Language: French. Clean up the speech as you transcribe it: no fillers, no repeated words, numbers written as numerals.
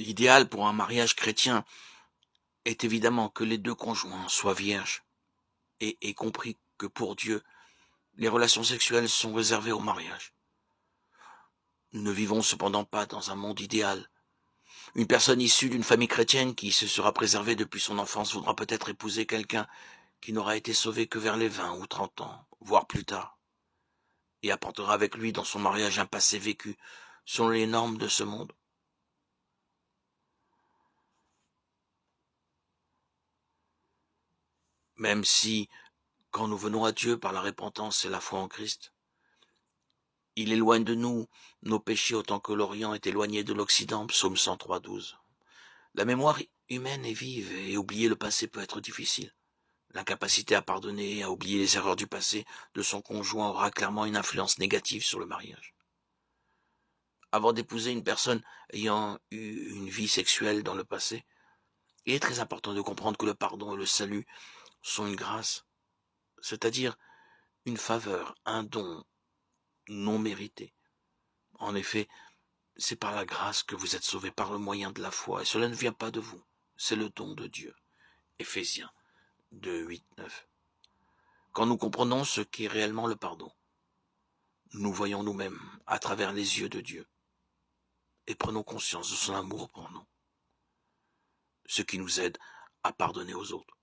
L'idéal pour un mariage chrétien est évidemment que les deux conjoints soient vierges et aient compris que pour Dieu, les relations sexuelles sont réservées au mariage. Nous ne vivons cependant pas dans un monde idéal. Une personne issue d'une famille chrétienne qui se sera préservée depuis son enfance voudra peut-être épouser quelqu'un qui n'aura été sauvé que vers les 20 ou 30 ans, voire plus tard, et apportera avec lui dans son mariage un passé vécu selon les normes de ce monde. Même si, quand nous venons à Dieu par la repentance et la foi en Christ, il éloigne de nous nos péchés autant que l'Orient est éloigné de l'Occident, psaume 103, 12. La mémoire humaine est vive et oublier le passé peut être difficile. L'incapacité à pardonner, à oublier les erreurs du passé de son conjoint aura clairement une influence négative sur le mariage. Avant d'épouser une personne ayant eu une vie sexuelle dans le passé, il est très important de comprendre que le pardon et le salut sont une grâce, c'est-à-dire une faveur, un don non mérité. En effet, c'est par la grâce que vous êtes sauvés par le moyen de la foi, et cela ne vient pas de vous, c'est le don de Dieu. Éphésiens 2, 8, 9. Quand nous comprenons ce qu'est réellement le pardon, nous voyons nous-mêmes à travers les yeux de Dieu et prenons conscience de son amour pour nous, ce qui nous aide à pardonner aux autres.